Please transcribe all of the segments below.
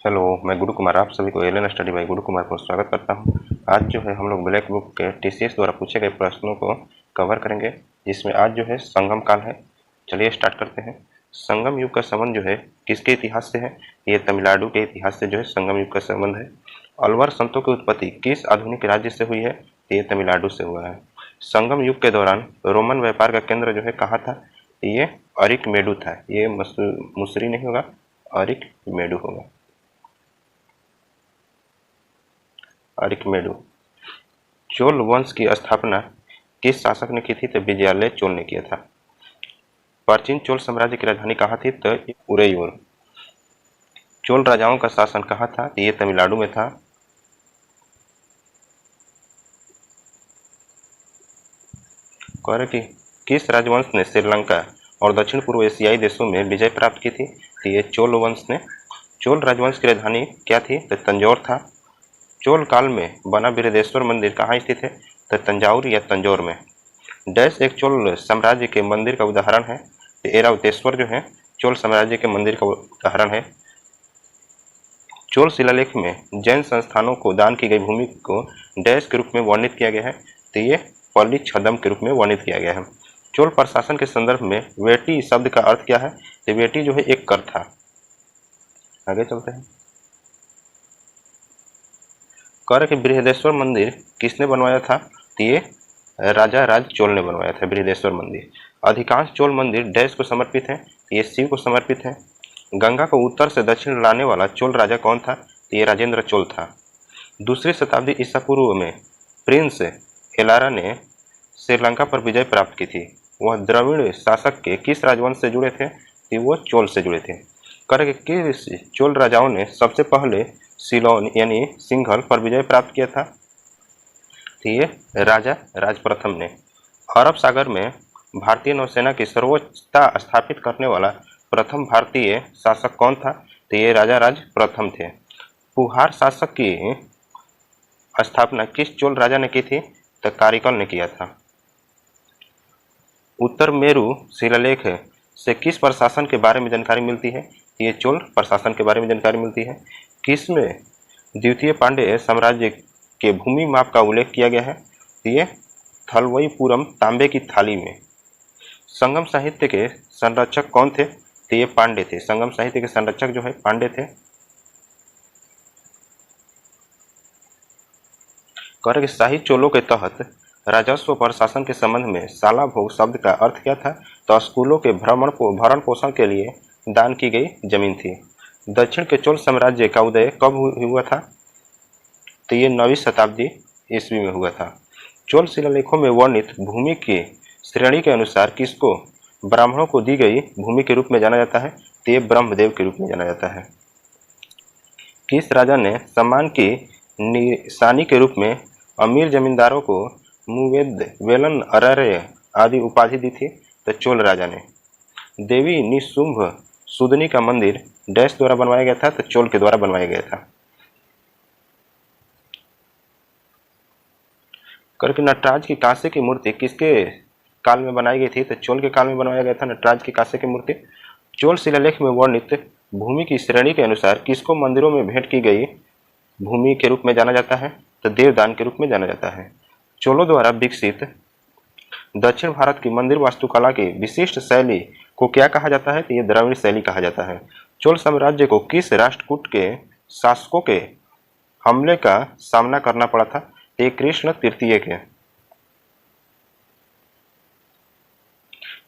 Hello, मैं गुरु कुमार आप सभी को एलन स्टडी बाई गुरु कुमार को स्वागत करता हूं। आज जो है हम लोग ब्लैक बुक के टीसीएस द्वारा पूछे गए प्रश्नों को कवर करेंगे, जिसमें आज जो है संगम काल है। चलिए स्टार्ट करते हैं। संगम युग का संबंध जो है किसके इतिहास से है? ये तमिलनाडु के इतिहास से जो है संगम युग का संबंध है। अलवर संतों की उत्पत्ति किस आधुनिक राज्य से हुई है? ये तमिलनाडु से हुआ है। संगम युग के दौरान रोमन व्यापार का केंद्र जो है कहाँ था? ये अरिकमेडु था। ये मुसरी नहीं होगा, अरिकमेडु होगा। अरिकमेडु। चोल वंश की स्थापना किस शासक ने की थी? तो विजयालय चोल ने किया था। प्राचीन चोल साम्राज्य की राजधानी कहाँ थी? तो उरैयूर। चोल राजाओं का शासन कहाँ था? ये तमिलनाडु में था। कह रहे कि किस राजवंश ने श्रीलंका और दक्षिण पूर्व एशियाई देशों में विजय प्राप्त की थी? तो ये चोल वंश ने। चोल राजवंश की राजधानी क्या थी? तो तंजौर था। चोल काल में बना बृहदेश्वर मंदिर कहाँ स्थित है? तो तंजावुर या तंजौर में। डैश एक चोल साम्राज्य के मंदिर का उदाहरण है? ऐरावतेश्वर जो है चोल साम्राज्य के मंदिर का उदाहरण है। चोल शिलालेख में जैन संस्थानों को दान की गई भूमि को डैश के रूप में वर्णित किया गया है? तो ये पल्ली छदम के रूप में वर्णित किया गया है। चोल प्रशासन के संदर्भ में वेटी शब्द का अर्थ क्या है? तो वेटी जो है एक कर था। आगे चलते हैं। कर के बृहदेश्वर मंदिर किसने बनवाया था? तो ये राजा राज चोल ने बनवाया था बृहदेश्वर मंदिर। अधिकांश चोल मंदिर डैश को समर्पित है? ये शिव को समर्पित है। गंगा को उत्तर से दक्षिण लाने वाला चोल राजा कौन था? तो ये राजेंद्र चोल था। दूसरी शताब्दी ईसा पूर्व में प्रिंस एलारा ने श्रीलंका पर विजय प्राप्त की थी। वह द्रविड़ शासक के किस राजवंश से जुड़े थे? कि वो चोल से जुड़े थे। कर किस चोल राजाओं ने सबसे पहले सिलोन यानी सिंघल पर विजय प्राप्त किया था? तो ये राजा राज प्रथम ने। अरब सागर में भारतीय नौसेना की सर्वोच्चता स्थापित करने वाला प्रथम भारतीय शासक कौन था? तो ये राजा राज प्रथम थे। पुहार शासक की स्थापना किस चोल राजा ने की थी? तो कारिकल ने किया था। उत्तर मेरु शिलालेख से किस प्रशासन के बारे में जानकारी मिलती है? ये चोल प्रशासन के बारे में जानकारी मिलती है। किसमें द्वितीय पांड्य साम्राज्य के भूमि माप का उल्लेख किया गया है? ये थलवईपुरम तांबे की थाली में। संगम साहित्य के संरक्षक कौन थे? तो ये पांडे थे। संगम साहित्य के संरक्षक जो है पांडे थे। कर शाही चोलों के तहत राजस्व प्रशासन के संबंध में शाला भोग शब्द का अर्थ क्या था? तो स्कूलों के भरण पोषण के लिए दान की गई जमीन थी। दक्षिण के चोल साम्राज्य का उदय कब हुआ था? तो ये 9वीं शताब्दी ईस्वी में हुआ था। चोल शिलालेखों में वर्णित भूमि की श्रेणी के अनुसार किसको ब्राह्मणों को दी गई भूमि के रूप में जाना जाता है? तो ये ब्रह्मदेव के रूप में जाना जाता है। किस राजा ने सम्मान की निशानी के रूप में अमीर जमींदारों को मुवेद वेलन अरर्य आदि उपाधि दी थी? तो चोल राजा ने। देवी निशुंभ सुदनी का मंदिर डैश द्वारा बनवाया गया था? तो चोल के द्वारा बनवाया गया था। करके नटराज की कांसे की मूर्ति किसके काल में बनाई गई थी? तो चोल के काल में बनवाया गया था नटराज की कांसे की मूर्ति। चोल शिलालेख में वर्णित भूमि की श्रेणी के अनुसार किसको मंदिरों में भेंट की गई भूमि के रूप में जाना जाता है? तो देवदान के रूप में जाना जाता है। चोलों द्वारा विकसित दक्षिण भारत की मंदिर वास्तुकला की विशिष्ट शैली को क्या कहा जाता है? तो ये द्रविड़ शैली कहा जाता है। चोल साम्राज्य को किस राष्ट्रकूट के शासकों के हमले का सामना करना पड़ा था? ये कृष्ण तृतीय के।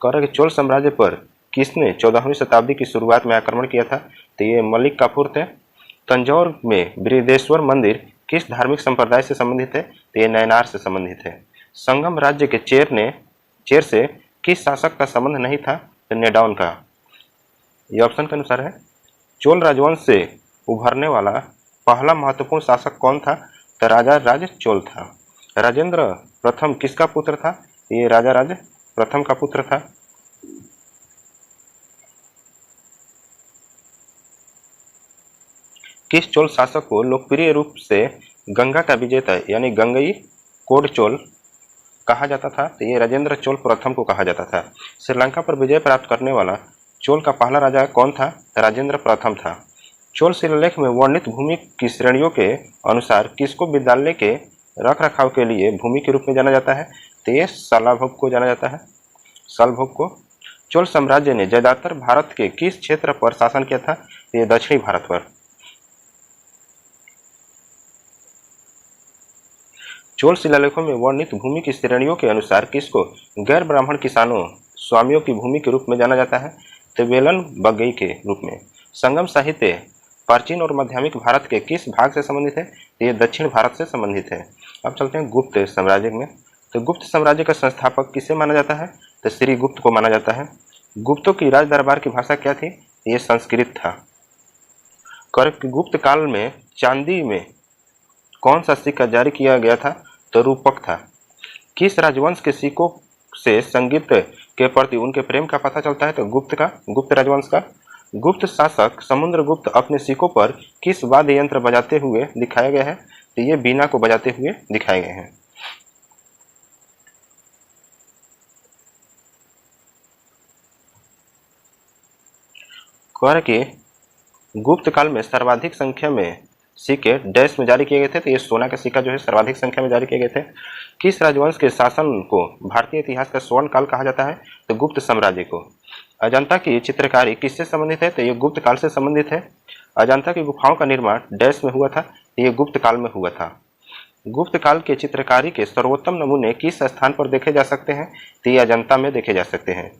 कर चोल साम्राज्य पर किसने 14वीं शताब्दी की शुरुआत में आक्रमण किया था? तो ये मलिक काफूर थे। तंजौर में बृहदेश्वर मंदिर किस धार्मिक संप्रदाय से संबंधित है? तो ये नयनार से संबंधित है। संगम राज्य के चेर से किस शासक का संबंध नहीं था? तो नेडाउन का। ये ऑप्शन के अनुसार है। चोल राजवंश से उभरने वाला पहला महत्वपूर्ण शासक कौन था? तो राजा राज चोल था। राजेंद्र प्रथम किसका पुत्र था? ये राजा राज प्रथम का पुत्र था। किस चोल शासक को लोकप्रिय रूप से गंगा का विजेता यानी गंगई कोड चोल कहा जाता था? तो ये राजेंद्र चोल प्रथम को कहा जाता था। श्रीलंका पर विजय प्राप्त करने वाला चोल का पहला राजा कौन था? राजेंद्र प्रथम था। चोल शिलालेख में वर्णित भूमि की श्रेणियों के अनुसार किसको विद्यालय के रख रखाव के लिए भूमि के रूप में जाना जाता है? तो ये शलाभोग को जाना जाता है, शलभोग को। चोल साम्राज्य ने ज्यादातर भारत के किस क्षेत्र पर शासन किया था? ये दक्षिणी भारत पर। चोल शिलालेखों में वर्णित भूमि की श्रेणियों के अनुसार किसको गैर ब्राह्मण किसानों स्वामियों की भूमि के रूप में जाना जाता है? तो वेलन बगई के रूप में। संगम साहित्य प्राचीन और माध्यमिक भारत के किस भाग से संबंधित है? ये दक्षिण भारत से संबंधित है। अब चलते हैं गुप्त साम्राज्य में। तो गुप्त साम्राज्य का संस्थापक किसे माना जाता है? तो श्री गुप्त को माना जाता है। गुप्तों की राज दरबार की भाषा क्या थी? ये संस्कृत था। गुप्त काल में चांदी में कौन सा सिक्का जारी किया गया था? तो रूपक था। किस राजवंश के सिक्कों से संगीत के प्रति उनके प्रेम का पता चलता है? तो गुप्त राजवंश का। गुप्त शासक समुद्रगुप्त अपने सिक्कों पर किस वाद्य यंत्र बजाते हुए दिखाया गया है? तो ये बीना को बजाते हुए दिखाए गए हैं। कि गुप्त काल में सर्वाधिक संख्या में सिक्के डैश में जारी किए गए थे। तो ये सोना का सिक्का जो है सर्वाधिक संख्या में जारी किए गए थे। किस राजवंश के शासन को भारतीय इतिहास का स्वर्ण काल कहा जाता है? तो गुप्त साम्राज्य को। अजंता की चित्रकारी किससे संबंधित है? तो ये गुप्त काल से संबंधित है। अजंता की गुफाओं का निर्माण डैश में हुआ था? तो ये गुप्त काल में हुआ था। गुप्त काल के चित्रकारी के सर्वोत्तम नमूने किस स्थान पर देखे जा सकते हैं? तो ये अजंता में देखे जा सकते हैं।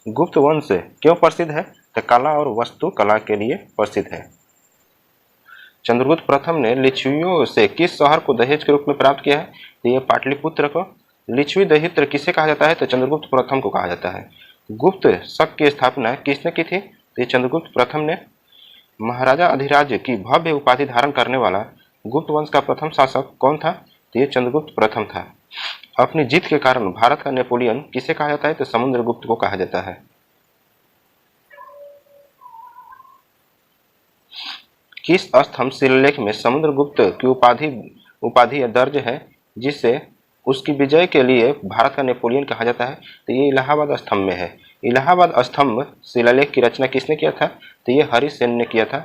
गुप्त वंश क्यों प्रसिद्ध है? तो कला और वस्तु कला के लिए प्रसिद्ध है। चंद्रगुप्त प्रथम ने लिच्छवियों से किस शहर को दहेज के रूप में प्राप्त किया है? तो ये पाटलिपुत्र को। लिच्छवी दहित्र किसे कहा जाता है? तो चंद्रगुप्त प्रथम को कहा जाता है। गुप्त शक की स्थापना किसने की थी? तो ये चंद्रगुप्त प्रथम ने। महाराजा अधिराज की भव्य उपाधि धारण करने वाला गुप्त वंश का प्रथम शासक कौन था? तो ये चंद्रगुप्त प्रथम था। अपनी जीत के कारण भारत का नेपोलियन किसे कहा जाता है? तो समुद्रगुप्त को कहा जाता है। किस स्तंभ शिलालेख में समुद्रगुप्त की उपाधि दर्ज है जिससे उसकी विजय के लिए भारत का नेपोलियन कहा जाता है? तो ये इलाहाबाद स्तंभ में है। इलाहाबाद स्तंभ शिलालेख की रचना किसने किया था? तो ये हरिसेन ने किया था।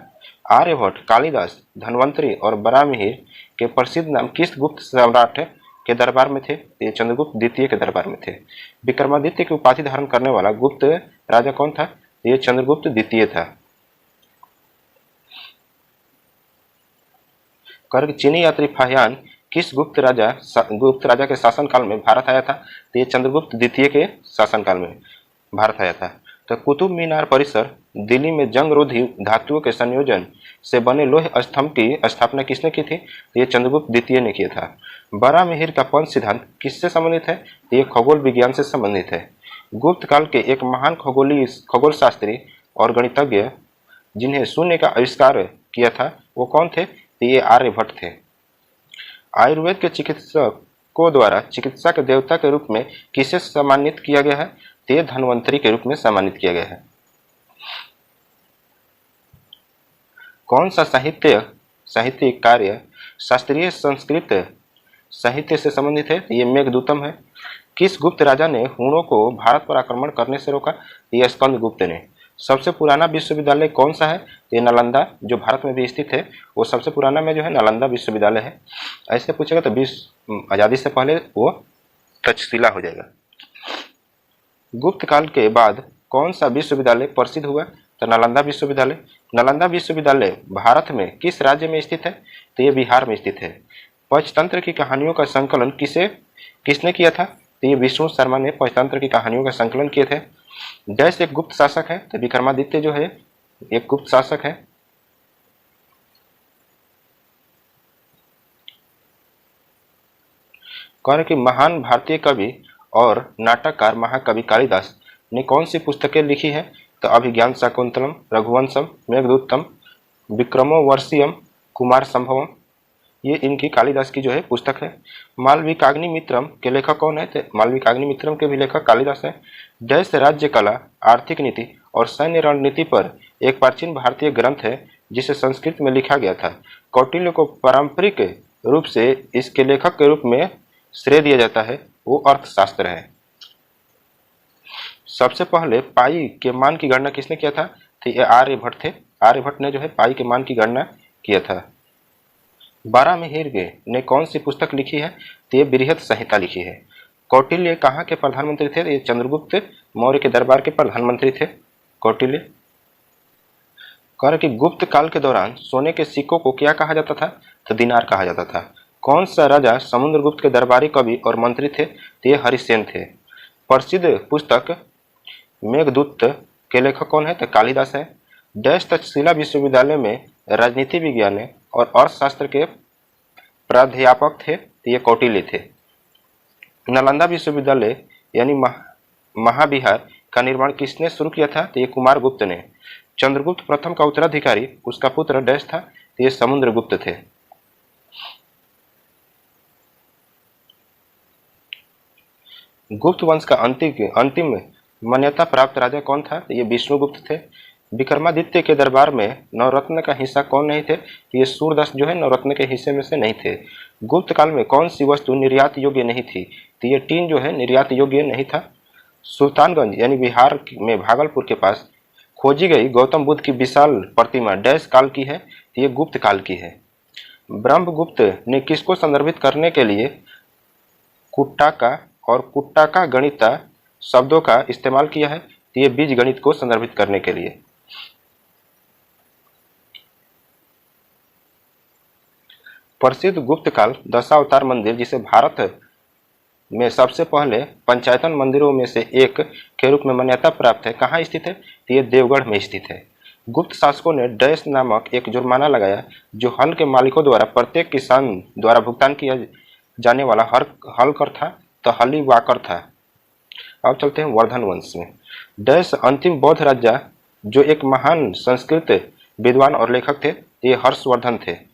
आर्यभट्ट, कालिदास, धन्वंतरी और बराहमिहिर के प्रसिद्ध नाम किस गुप्त सम्राट के दरबार में थे? ये चंद्रगुप्त द्वितीय के दरबार में थे। विक्रमादित्य की उपाधि धारण करने वाला गुप्त राजा कौन था? ये चंद्रगुप्त द्वितीय था। चीनी यात्री फाहियान किस गुप्त राजा के शासनकाल में भारत आया था? तो ये चंद्रगुप्त द्वितीय के शासनकाल में भारत आया था। तो कुतुब मीनार परिसर दिल्ली में जंगरोधी धातुओं के संयोजन से बने लोह स्तंभ की स्थापना किसने की थी? तो ये चंद्रगुप्त द्वितीय ने किया था। बराहमिहिर का पंच सिद्धांत किससे संबंधित है? तो ये खगोल विज्ञान से संबंधित है। गुप्त काल के एक महान खगोल शास्त्री और गणितज्ञ जिन्हें शून्य का आविष्कार किया था वो कौन थे? तो ये आर्यभट्ट थे। आयुर्वेद के चिकित्सकों द्वारा चिकित्सा के देवता के रूप में किसे सम्मानित किया गया है? तो ये धन्वंतरी के रूप में सम्मानित किया गया है। कौन सा साहित्यिक कार्य शास्त्रीय संस्कृत साहित्य से संबंधित है? तो ये मेघदूतम है। किस गुप्त राजा ने हूणों को भारत पर आक्रमण करने से रोका? ये स्कंदगुप्त ने। सबसे पुराना विश्वविद्यालय कौन सा है? ये नालंदा, जो भारत में भी स्थित है, वो सबसे पुराना में जो है नालंदा विश्वविद्यालय है। ऐसे पूछेगा तो आजादी से पहले वो तक्षशिला हो जाएगा। गुप्त काल के बाद कौन सा विश्वविद्यालय प्रसिद्ध हुआ? तो नालंदा विश्वविद्यालय। नालंदा विश्वविद्यालय भारत में किस राज्य में स्थित है? तो ये बिहार में स्थित है। पंचतंत्र की कहानियों का संकलन किसने किया था? तो ये विष्णु शर्मा ने पंचतंत्र की कहानियों का संकलन किए थे। डैश एक गुप्त शासक है? तो विक्रमादित्य जो है एक गुप्त शासक है। कौन कि महान भारतीय कवि और नाटककार महाकवि कालिदास ने कौन सी पुस्तकें लिखी है? तो अभिज्ञान शाकुंतलम, रघुवंशम, मेघदूतम, विक्रमोर्वशीयम, कुमार संभवम, ये इनकी कालिदास की जो है पुस्तक है। मालविकाग्निमित्रम के लेखक कौन है? तो मालविकाग्निमित्रम के भी लेखक कालिदास है। डैश राज्य कला, आर्थिक नीति और सैन्य रणनीति पर एक प्राचीन भारतीय ग्रंथ है जिसे संस्कृत में लिखा गया था। कौटिल्य को पारंपरिक रूप से इसके लेखक के रूप में श्रेय दिया जाता है, वो अर्थशास्त्र है। सबसे पहले पाई के मान की गणना किसने किया था? तो ये आर्यभट्ट थे। आर्यभट्ट ने जो है पाई के मान की गणना किया था। बारामिहिर ने कौन सी पुस्तक लिखी है? तो ये बृहत संहिता लिखी है। कौटिल्य कहाँ के प्रधानमंत्री थे? ये चंद्रगुप्त मौर्य के दरबार के प्रधानमंत्री थे कौटिल्य। कह रहे कि गुप्त काल के दौरान सोने के सिक्कों को क्या कहा जाता था? तो दिनार कहा जाता था। कौन सा राजा समुद्रगुप्त के दरबारी कवि और मंत्री थे? तो ये हरिसेन थे। प्रसिद्ध पुस्तक मेघदूत के लेखक कौन है? तो कालिदास है। डैश तक्षशिला विश्वविद्यालय में राजनीति विज्ञान और अर्थशास्त्र के प्राध्यापक थे? तो ये कौटिल्य थे। नालंदा विश्वविद्यालय यानी महाविहार का निर्माण किसने शुरू किया था? तो ये कुमारगुप्त ने। चंद्रगुप्त प्रथम का उत्तराधिकारी उसका पुत्र डैश था? तो ये समुद्रगुप्त थे। गुप्त वंश का अंतिम मान्यता प्राप्त राजा कौन था? तो ये विष्णुगुप्त थे। विक्रमादित्य के दरबार में नवरत्न का हिस्सा कौन नहीं थे? तो ये सूरदास जो है नवरत्न के हिस्से में से नहीं थे। गुप्त काल में कौन सी वस्तु निर्यात योग्य नहीं थी? तो ये टीन जो है निर्यात योग्य नहीं था। सुल्तानगंज यानी बिहार में भागलपुर के पास खोजी गई गौतम बुद्ध की विशाल प्रतिमा डैश काल की है? तो ये गुप्त काल की है। ब्रह्मगुप्त ने किसको संदर्भित करने के लिए कुट्टाका और कुट्टाका गणिता शब्दों का इस्तेमाल किया है? तो ये बीज गणित को संदर्भित करने के लिए। प्रसिद्ध गुप्त काल दशावतार मंदिर जिसे भारत में सबसे पहले पंचायतन मंदिरों में से एक के रूप में मान्यता प्राप्त है, कहाँ स्थित है? तो ये देवगढ़ में स्थित है। गुप्त शासकों ने डैश नामक एक जुर्माना लगाया जो हल के मालिकों द्वारा प्रत्येक किसान द्वारा भुगतान किया जाने वाला हल कर था, तो हली वाकर था। अब चलते हैं वर्धन वंश में। डैश अंतिम बौद्ध राजा जो एक महान संस्कृत विद्वान और लेखक थे, ये हर्षवर्धन थे।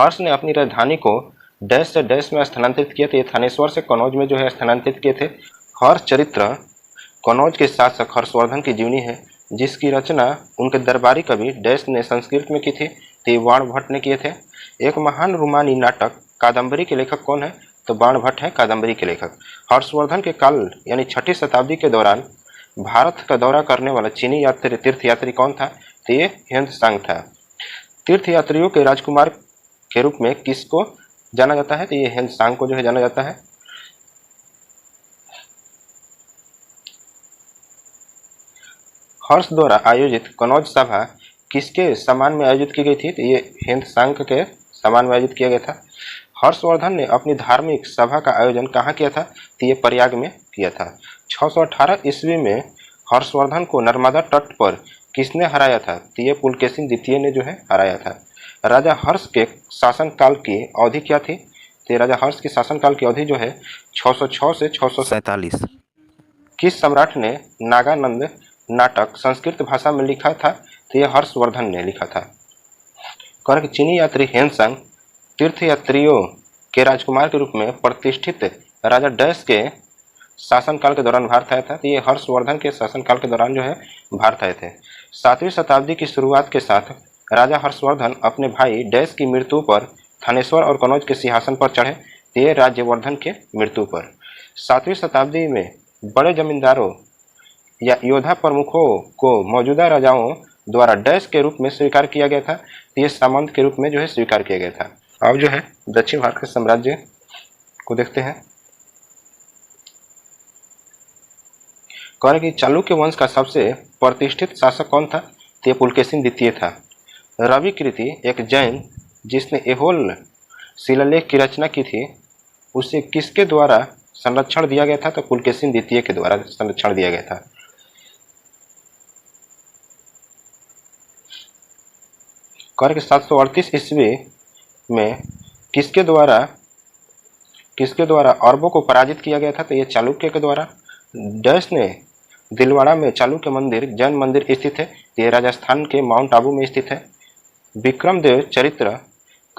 हर्ष ने अपनी राजधानी को डैश से डैश में स्थानांतरित किया, तो ये थानेश्वर से कनौज में जो है स्थानांतरित किए थे। हर्ष चरित्र कनौज के शासक हर्षवर्धन की जीवनी है जिसकी रचना उनके दरबारी कवि डैश ने संस्कृत में की थी, तो बाणभट्ट ने किए थे। एक महान रोमानी नाटक कादम्बरी के लेखक कौन है? तो बाणभट्ट है कादम्बरी के लेखक। हर्षवर्धन के काल यानी 6ठी शताब्दी के दौरान भारत का दौरा करने वाला चीनी तीर्थयात्री कौन था? तो ये ह्वेन-त्सांग था। तीर्थयात्रियों के राजकुमार के रूप में किसको जाना जाता है? तो ये ह्वेन-त्सांग को जो है जाना जाता है। हर्ष द्वारा आयोजित कनौज सभा किसके सम्मान में आयोजित की गई थी? तो ये ह्वेन-त्सांग के सम्मान में आयोजित किया गया था। हर्षवर्धन ने अपनी धार्मिक सभा का आयोजन कहाँ किया था? तो ये प्रयाग में किया था। 618 ईस्वी में हर्षवर्धन को नर्मदा तट पर किसने हराया था? तो ये पुलकेशिन द्वितीय ने जो है हराया था। राजा हर्ष के शासनकाल की अवधि क्या थी? तो राजा हर्ष की शासनकाल की अवधि जो है 606 से 647। किस सम्राट ने नागानंद नाटक संस्कृत भाषा में लिखा था? तो यह हर्षवर्धन ने लिखा था। कर चीनी यात्री ह्वेन-त्सांग तीर्थयात्रियों के राजकुमार के रूप में प्रतिष्ठित राजा डैश के शासनकाल के दौरान भारत आया था, तो ये हर्षवर्धन के शासनकाल के दौरान जो है भारत आए थे। 7वीं शताब्दी की शुरुआत के साथ राजा हर्षवर्धन अपने भाई डैश की मृत्यु पर थानेश्वर और कनौज के सिंहासन पर चढ़े, ये राज्यवर्धन के मृत्यु पर। 7वीं शताब्दी में बड़े जमींदारों या योद्धा प्रमुखों को मौजूदा राजाओं द्वारा डैश के रूप में स्वीकार किया गया था, तो ये सामंत के रूप में जो है स्वीकार किया गया था। अब जो है दक्षिण भारत के साम्राज्य को देखते हैं। कह रहे कि चालुक्य वंश का सबसे प्रतिष्ठित शासक कौन था? तो ये पुलकेशिन द्वितीय था। रवि कृति एक जैन जिसने एहोल शिलालेख की रचना की थी, उसे किसके द्वारा संरक्षण दिया गया था? तो पुलकेशिन द्वितीय के द्वारा संरक्षण दिया गया था। कर 738 ईस्वी में किसके द्वारा अरबों को पराजित किया गया था? तो ये चालुक्य के द्वारा। डैश ने दिलवाड़ा में चालुक्य मंदिर जैन मंदिर स्थित है, ये राजस्थान के माउंट आबू में स्थित है। विक्रमदेव चरित्र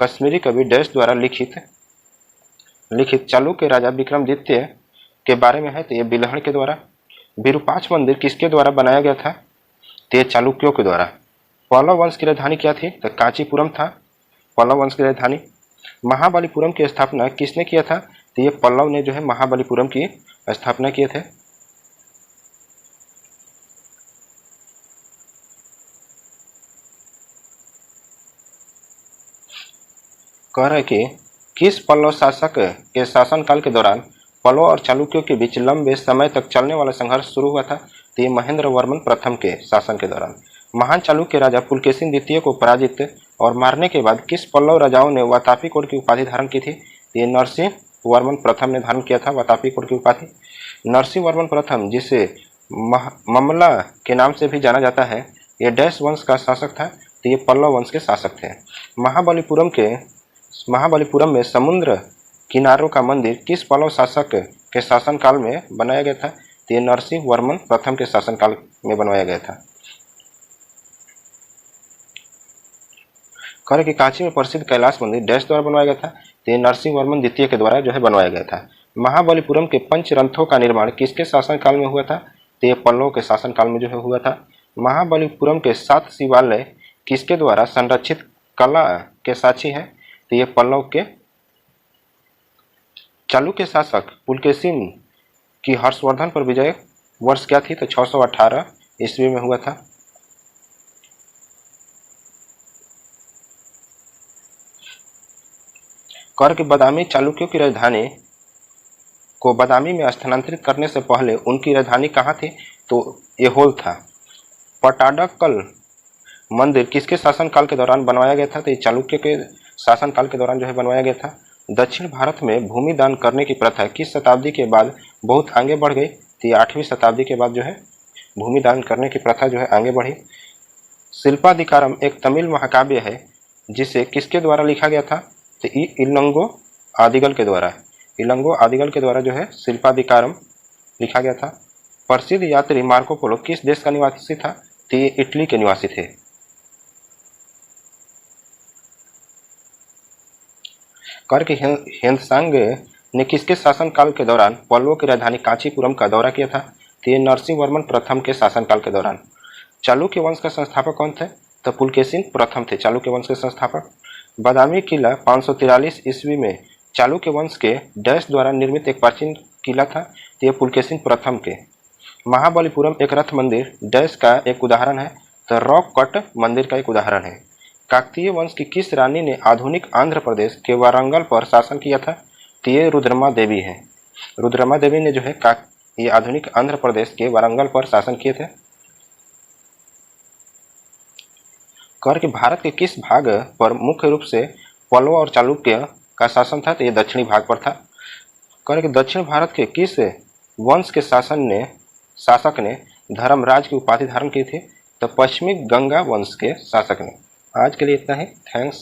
कश्मीरी कवि डैश द्वारा लिखित चालुक्य राजा विक्रमादित्य के बारे में है, तो ये बिल्हड़ के द्वारा। विरूपाक्ष मंदिर किसके द्वारा बनाया गया था? तो ये चालुक्यों के द्वारा। पल्लव वंश की राजधानी क्या थी? तो कांचीपुरम था पल्लव वंश की राजधानी। महाबलीपुरम की स्थापना किसने किया था? तो ये पल्लव ने जो है महाबलीपुरम की स्थापना किए थे? कह रहे कि किस पल्लव शासक के शासनकाल के दौरान पल्लव और चालुक्यों के बीच लंबे समय तक चलने वाला संघर्ष शुरू हुआ था? तो ये महेंद्र वर्मन प्रथम के शासन के दौरान। महान चालुक्य राजा पुलकेशिन द्वितीय को पराजित और मारने के बाद किस पल्लव राजाओं ने वातापी कोट की उपाधि धारण की थी? ये नरसिंह वर्मन प्रथम ने धारण किया था वातापी कोट की उपाधि। नरसिंह वर्मन प्रथम, जिसे ममला के नाम से भी जाना जाता है, ये डैश वंश का शासक था। तो ये पल्लव वंश के शासक थे। महाबलीपुरम में समुद्र किनारों का मंदिर किस पल्लव शासक के शासनकाल में बनाया गया था? तो ये नरसिंह वर्मन प्रथम के शासनकाल में बनवाया गया था। कह रहे कि कांची में प्रसिद्ध कैलाश मंदिर डैश द्वारा बनवाया गया था? तो ये नरसिंह वर्मन द्वितीय के द्वारा जो है बनवाया गया था। महाबलीपुरम के पंचरंथों का निर्माण किसके शासनकाल में हुआ था? तो ये पल्लव के शासनकाल में जो है हुआ था। महाबलीपुरम के 7 शिवालय किसके द्वारा संरक्षित कला के साक्षी है? तो ये पल्लव के। चालुक्य शासक पुलकेशिन की हर्षवर्धन पर विजय वर्ष क्या थी? तो 618 ईस्वी में हुआ था। कर के बदामी चालुक्यों की राजधानी को बदामी में स्थानांतरित करने से पहले उनकी राजधानी कहाँ थी? तो एहोल था। पट्टाडकल मंदिर किसके शासनकाल के दौरान बनवाया गया था? तो ये चालुक्य के शासनकाल के दौरान जो है बनवाया गया था। दक्षिण भारत में भूमि दान करने की प्रथा किस शताब्दी के बाद बहुत आगे बढ़ गई? तो ये 8वीं शताब्दी के बाद जो है भूमि दान करने की प्रथा जो है आगे बढ़ी। शिल्पाधिकारम एक तमिल महाकाव्य है जिसे किसके द्वारा लिखा गया था? तो इलंगो आदिगल के द्वारा। इलंगो आदिगल के द्वारा जो है शिल्पाधिकारम लिखा गया था। प्रसिद्ध यात्री मार्को पोलो किस देश का निवासी था? तो ये इटली के निवासी थे। कर के हेमसांग ने किसके शासनकाल के दौरान पल्लवों की राजधानी कांचीपुरम का दौरा किया था? तो ये नरसिंह वर्मन प्रथम के शासनकाल के दौरान। चालुक्य वंश का संस्थापक कौन थे? तो पुलकेशिन प्रथम थे चालुक्य वंश के संस्थापक। बादामी किला 543 ईस्वी में चालुक्य वंश के डैश द्वारा निर्मित एक प्राचीन किला था। तो ये पुलकेशिन प्रथम के। महाबलीपुरम एक रथ मंदिर डैश का एक उदाहरण है? तो रॉक कट मंदिर का एक उदाहरण है। काकतीय वंश की किस रानी ने आधुनिक आंध्र प्रदेश के वारंगल पर शासन किया था? तो ये रुद्रमा देवी है। रुद्रमा देवी ने जो है ये आधुनिक आंध्र प्रदेश के वारंगल पर शासन किए थे। कर के भारत के किस भाग पर मुख्य रूप से पल्लव और चालुक्य का शासन था? तो ये दक्षिणी भाग पर था। कर के दक्षिण भारत के किस वंश के शासक ने धर्मराज की उपाधि धारण की थी? तो पश्चिमी गंगा वंश के शासक ने। आज के लिए इतना ही। थैंक्स।